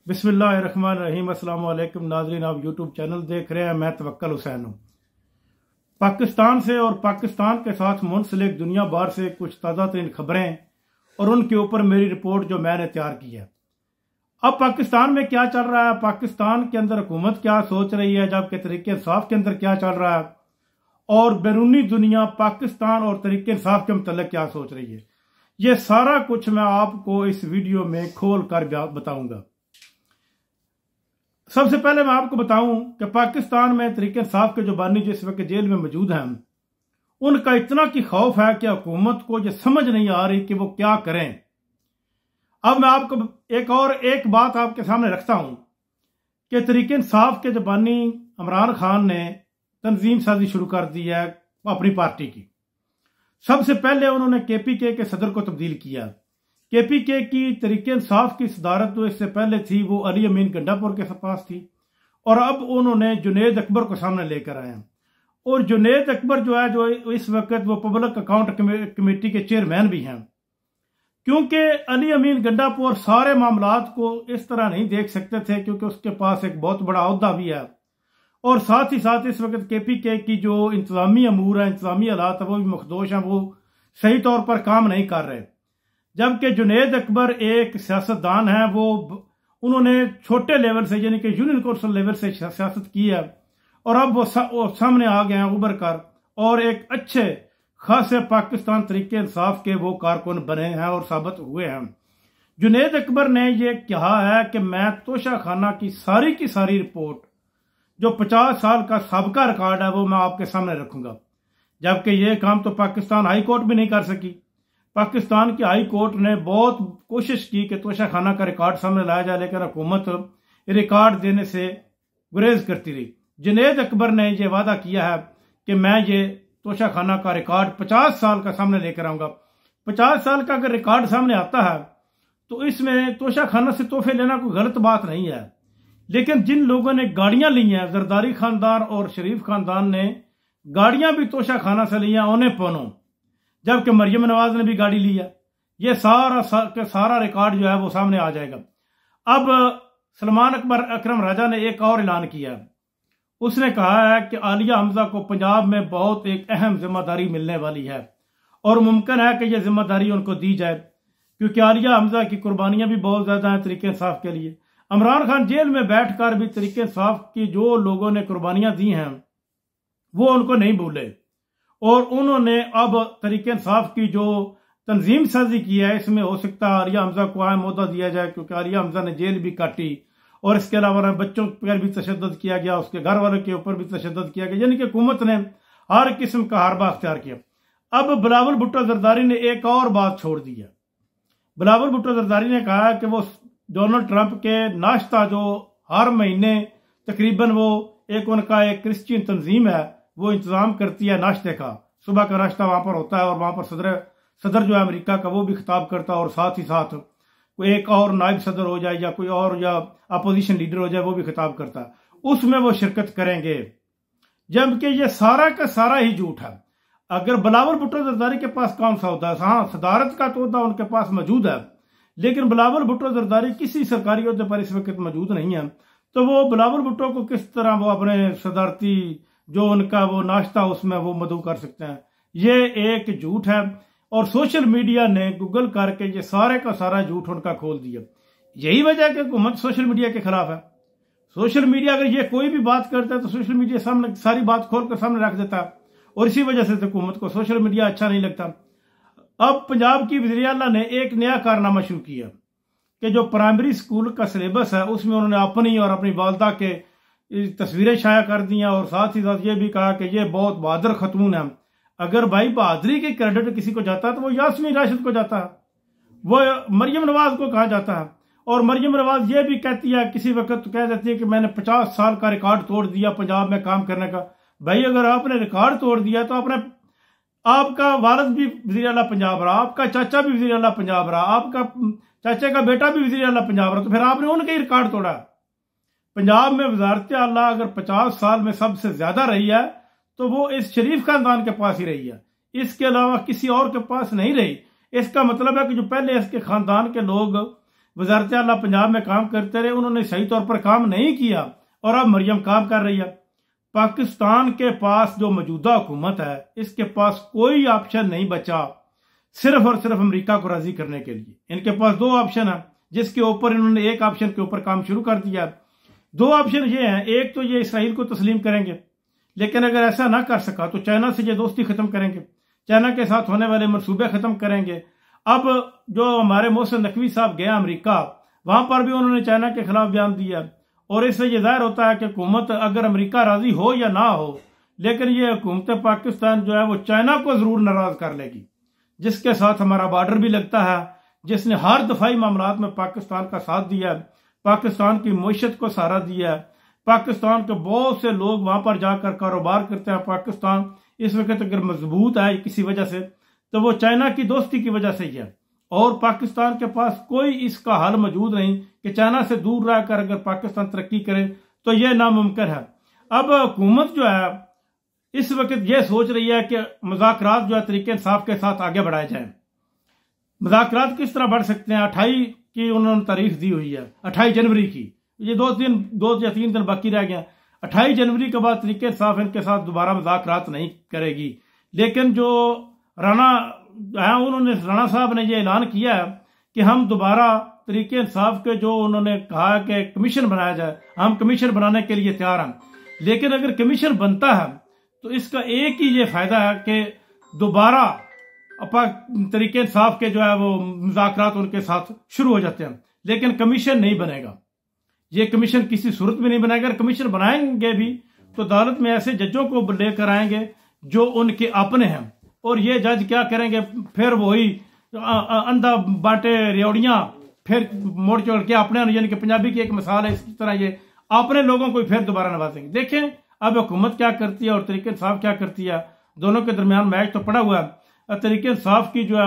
बिस्मिल्लाहिर्रहमानिर्रहीम। अस्सलाम वालेकुम नाज़रीन, आप यूट्यूब चैनल देख रहे हैं। मैं तवक्कल हुसैन हूँ। पाकिस्तान से और पाकिस्तान के साथ मुंसलिक दुनिया भर से कुछ ताज़ा तरीन खबरें और उनके ऊपर मेरी रिपोर्ट जो मैंने तैयार की है। अब पाकिस्तान में क्या चल रहा है, पाकिस्तान के अंदर हुकूमत क्या सोच रही है, जबकि तरीके इंसाफ के अंदर क्या चल रहा है, और बैरूनी दुनिया पाकिस्तान और तरीके इंसाफ के मतलब क्या सोच रही है, ये सारा कुछ मैं आपको इस वीडियो में खोल कर बताऊंगा। सबसे पहले मैं आपको बताऊं कि पाकिस्तान में तरीके इंसाफ के जो बानी जिस वक्त जेल में मौजूद हैं, उनका इतना की खौफ है कि हुकूमत को ये समझ नहीं आ रही कि वो क्या करें। अब मैं आपको एक बात आपके सामने रखता हूं कि तरीके इंसाफ के जो बानी इमरान खान ने तंजीम साजी शुरू कर दी है अपनी पार्टी की। सबसे पहले उन्होंने केपीके के सदर को तब्दील किया। केपीके की तरीके इंसाफ की सदारत तो इससे पहले थी, वो अली अमीन गंडापुर के पास थी, और अब उन्होंने जुनेद अकबर को सामने लेकर आए हैं। और जुनेद अकबर जो है, जो इस वक्त वो पब्लिक अकाउंट कमेटी के चेयरमैन भी हैं, क्योंकि अली अमीन गंडापुर सारे मामलात को इस तरह नहीं देख सकते थे, क्योंकि उसके पास एक बहुत बड़ा अहदा भी है, और साथ ही साथ इस वक्त केपीके की जो इंतजामी अमूर है, इंतजामी हालात है, वो भी मखदोश हैं, वो सही तौर पर काम नहीं कर रहे। जबकि जुनेद अकबर एक सियासतदान है, उन्होंने छोटे लेवल से यानी कि यूनियन काउंसिल लेवल से सियासत की है, और अब वो सामने आ गए हैं उभर कर, और एक अच्छे खासे पाकिस्तान तरीके इंसाफ के वो कारकुन बने हैं और साबित हुए हैं। जुनेद अकबर ने ये कहा है कि मैं तोशा खाना की सारी रिपोर्ट जो 50 साल का सबका रिकॉर्ड है वो मैं आपके सामने रखूंगा। जबकि ये काम तो पाकिस्तान हाई कोर्ट भी नहीं कर सकी। पाकिस्तान की हाई कोर्ट ने बहुत कोशिश की कि तोशा खाना का रिकॉर्ड सामने लाया जाए, लेकिन हुकूमत रिकॉर्ड देने से गुरेज करती रही। जुनेद अकबर ने यह वादा किया है कि मैं ये तोशा खाना का रिकॉर्ड 50 साल का सामने लेकर आऊंगा। 50 साल का अगर रिकॉर्ड सामने आता है तो इसमें तोशा खाना से तोहफे लेना कोई गलत बात नहीं है, लेकिन जिन लोगों ने गाड़ियां ली हैं, जरदारी खानदान और शरीफ खानदान ने गाड़ियां भी तोशा खाना से ली हैं औने पौनों, जबकि मरियम नवाज ने भी गाड़ी ली है। ये सारा रिकॉर्ड जो है वो सामने आ जाएगा। अब सलमान अकरम राजा ने एक और ऐलान किया। उसने कहा है कि आलिया हमजा को पंजाब में बहुत एक अहम जिम्मेदारी मिलने वाली है, और मुमकिन है कि यह जिम्मेदारी उनको दी जाए, क्योंकि आलिया हमजा की कुर्बानियां भी बहुत ज्यादा हैं तरीके इंसाफ के लिए। इमरान खान जेल में बैठकर भी तरीके इंसाफ की जो लोगों ने कुर्बानियां दी हैं वो उनको नहीं भूले, और उन्होंने अब तरीके इंसाफ की जो तंजीम साजी की है, इसमें हो सकता है आलिया हमजा को अहम ओहदा दिया जाए, क्योंकि आलिया हमजा ने जेल भी काटी, और इसके अलावा बच्चों पर भी तशद्दुद किया गया, उसके घर वालों के ऊपर भी तशद्दुद किया गया, यानी कि हुकूमत ने हर किस्म का हरबा अख्तियार किया। अब बिलावल भुट्टो जरदारी ने एक और बात छोड़ दी है। बिलावल भुट्टो जरदारी ने कहा कि वो डोनाल्ड ट्रंप के नाश्ता जो हर महीने तकरीबन वो एक उनका एक क्रिश्चियन तंजीम है वो इंतजाम करती है नाश्ते का, सुबह का नाश्ता वहां पर होता है, और वहां पर सदर जो है अमेरिका का वो भी खिताब करता है, और साथ ही साथ कोई एक और नायब सदर हो जाए या कोई और या अपोजिशन लीडर हो जाए वो भी खिताब करता है, उसमें वो शिरकत करेंगे। जबकि ये सारा का सारा ही झूठ है। अगर बिलावल भुट्टो जरदारी के पास कौन सा होता है, हाँ सदारत का तोहदा उनके पास मौजूद है, लेकिन बिलावल भुट्टो जरदारी किसी सरकारी ओहदे पर इस वक्त मौजूद नहीं है, तो वो बिलावल भुट्टो को किस तरह वो अपने सदारती जो उनका वो नाश्ता उसमें वो मदऊ कर सकते हैं। ये एक झूठ है, और सोशल मीडिया ने गूगल करके ये सारे का सारा झूठ उनका खोल दिया। यही वजह है कि हुकूमत सोशल मीडिया के खिलाफ है। सोशल मीडिया अगर ये कोई भी बात करता है तो सोशल मीडिया सामने सारी बात खोल कर सामने रख देता है, और इसी वजह से हुकूमत को सोशल मीडिया अच्छा नहीं लगता। अब पंजाब की वज़ीर आला ने एक नया कारनामा शुरू किया कि जो प्राइमरी स्कूल का सिलेबस है उसमें उन्होंने अपनी और अपनी वालदा के तस्वीरें शाया कर दी, और साथ ही साथ ये भी कहा कि ये बहुत बहादुर खतून है। अगर भाई बहादुरी के क्रेडिट किसी को जाता है तो वो यास्मीन राशिद को जाता है, वो मरियम नवाज को कहा जाता है। और मरियम नवाज ये भी कहती है, किसी वक्त तो कह देती है कि मैंने 50 साल का रिकॉर्ड तोड़ दिया पंजाब में काम करने का। भाई अगर आपने रिकॉर्ड तोड़ दिया तो आपका वालिद भी वज़ीर आला पंजाब रहा, आपका चाचा भी वज़ीर आला पंजाब रहा, आपका चाचे का बेटा भी वज़ीर आला पंजाब रहा, तो फिर आपने उनका ही रिकॉर्ड तोड़ा। पंजाब में वज़ारत आला अगर 50 साल में सबसे ज्यादा रही है तो वो इस शरीफ खानदान के पास ही रही है, इसके अलावा किसी और के पास नहीं रही। इसका मतलब है कि जो पहले इसके खानदान के लोग वजारत आला पंजाब में काम करते रहे, उन्होंने सही तौर पर काम नहीं किया और अब मरियम काम कर रही है। पाकिस्तान के पास जो मौजूदा हुकूमत है, इसके पास कोई ऑप्शन नहीं बचा सिर्फ और सिर्फ अमेरिका को राजी करने के लिए। इनके पास दो ऑप्शन है, जिसके ऊपर इन्होंने एक ऑप्शन के ऊपर काम शुरू कर दिया। दो ऑप्शन ये हैं, एक तो ये इसराइल को तस्लीम करेंगे, लेकिन अगर ऐसा ना कर सका तो चाइना से ये दोस्ती खत्म करेंगे, चाइना के साथ होने वाले मंसूबे खत्म करेंगे। अब जो हमारे मोहसिन नकवी साहब गए अमेरिका, वहां पर भी उन्होंने चाइना के खिलाफ बयान दिया और इससे यह जाहिर होता है कि हुकूमत अगर अमेरिका राजी हो या ना हो, लेकिन ये हुकूमत पाकिस्तान जो है वो चाइना को जरूर नाराज कर लेगी, जिसके साथ हमारा बॉर्डर भी लगता है, जिसने हर दफाई मामलात में पाकिस्तान का साथ दिया है, पाकिस्तान की मईशत को सहारा दिया है। पाकिस्तान के बहुत से लोग वहां पर जाकर कारोबार करते हैं। पाकिस्तान इस वक्त अगर मजबूत है किसी वजह से, तो वो चाइना की दोस्ती की वजह से ही है और पाकिस्तान के पास कोई इसका हल मौजूद नहीं कि चाइना से दूर रहकर अगर पाकिस्तान तरक्की करे, तो यह नामुमकिन है। अब हुकूमत जो है इस वक्त यह सोच रही है कि मुज़ाकरात जो है तरीके इंसाफ के साथ आगे बढ़ाए जाए। मुज़ाकरात किस तरह बढ़ सकते हैं? 28 की उन्होंने तारीख दी हुई है, 28 जनवरी की। ये 2 या 3 दिन बाकी रह गया। 28 जनवरी के बाद तरीके इंसाफ इनके साथ दोबारा मुज़ाकरात नहीं करेगी। लेकिन जो राणा है, उन्होंने राणा साहब ने यह ऐलान किया है कि हम दोबारा तरीके इंसाफ के जो उन्होंने कहा कि कमीशन बनाया जाए, हम कमीशन बनाने के लिए तैयार हैं। लेकिन अगर कमीशन बनता है तो इसका एक ही ये फायदा है कि दोबारा तरीके इंसाफ के जो है वो मुज़ाकरात उनके साथ शुरू हो जाते हैं। लेकिन कमीशन नहीं बनेगा, ये कमीशन किसी सूरत में नहीं बनाएगा। अगर कमीशन बनाएंगे भी तो अदालत में ऐसे जजों को लेकर आएंगे जो उनके अपने हैं, और ये जज क्या करेंगे, फिर वही अंधा बाटे रेवड़ियां फिर मोड़ चोड़ के अपने, यानी कि पंजाबी की एक मिसाल है, इसी तरह ये अपने लोगों को फिर दोबारा नवाजेंगे। देखें अब हुकूमत क्या करती है और तरीके इंसाफ क्या करती है, दोनों के दरमियान मैच तो पड़ा हुआ है। तरीके इंसाफ की जो है